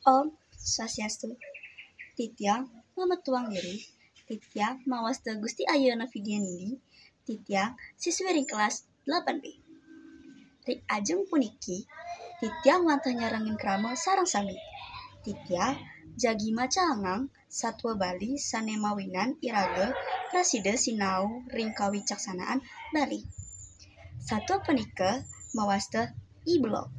Om Swastiastu. Titiang mametuang diri. Titiang mawas teu Gusti ayeuna video nindi. Titiang siswi ring kelas 8B. Ring ajeng puniki, titiang wantah nyarengin krama sareng sami. Titiang jagi macaangang satwa Bali sanemawinan iraga Rasida sinau ring kawicaksanaan Bali. Satwa punika mawas teu I-Blog.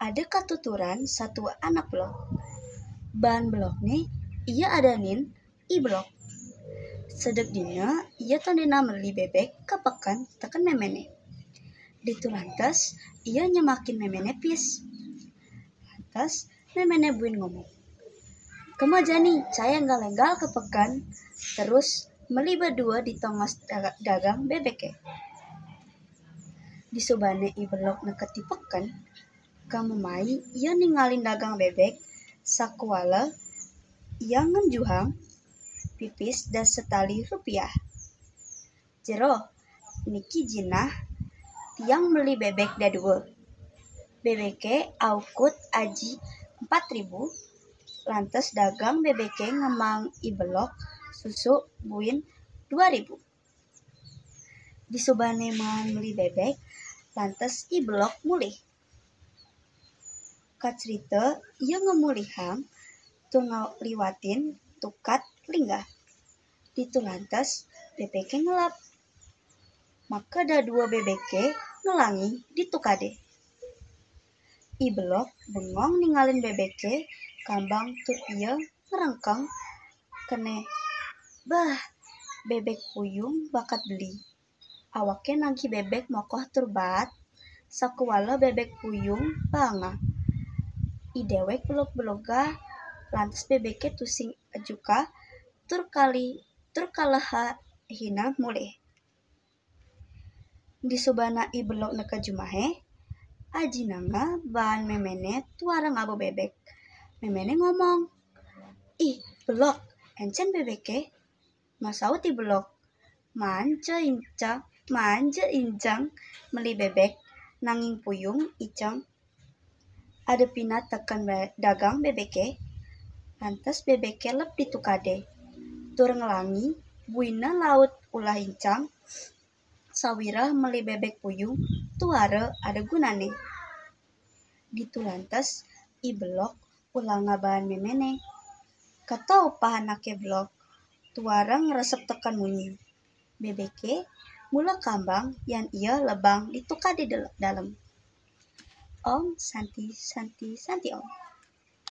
Ada katuturan satwa anak blog. Bahan blognya ia adanin I-Blog. Sedek dina ia tandina meli bebek kapekan teken memene. Ditu lantas ia nyemakin memene pis. Lantas memene buin ngomong, "Kemajani saya ngalegal kepekan terus meli berdua di tongos dagang bebek." Disubane I-Blog neket dipekan, kamu mai ia ninggalin dagang bebek sakuala ia ngenjuhang pipis dan setali rupiah. Jero niki jinah tiang beli bebek dadua. Bebeke aukut aji 4.000, lantas dagang bebeke ngemang I-Blog susu buin 2.000. Disubane man beli bebek, lantas I-Blog mulih. Kacerita ia ngemulihang tunggal liwatin tukat linggah. Ditu lantas bebeke ngelap. Maka da dua bebeke ngelangi di tukade. I-Blog bengong ninggalin bebeke kambang tur ieu ngerengkeng kene. Bah, bebek puyung bakat beli. Awake nagih bebek mokoh tur baat sakuala bebek puyung banga. Idewek belog-beloga lantas bebeke tusing ajuka tur kaleha hina mulih. Disubana I-Blog neka jumahe, ajinanga bahan memene tuarang abo bebek. Memene ngomong, "Ih, Blog, encen bebeke?" Masaut I-Blog, manja incang meli bebek nanging puyung icang." Adepina tekan dagang bebeke, lantas bebeke lep di tukade. Tur ngelangi buina laut ulah incang, sawira meli bebek puyung tuare ada gunane. Ditu lantas I-Blog ulah ngabahan memene. Katau pahanake Blog, tuarang resep tekan munyi. Bebeke mula kambang yang ia lebang di tukade dalam. Om Santi Om.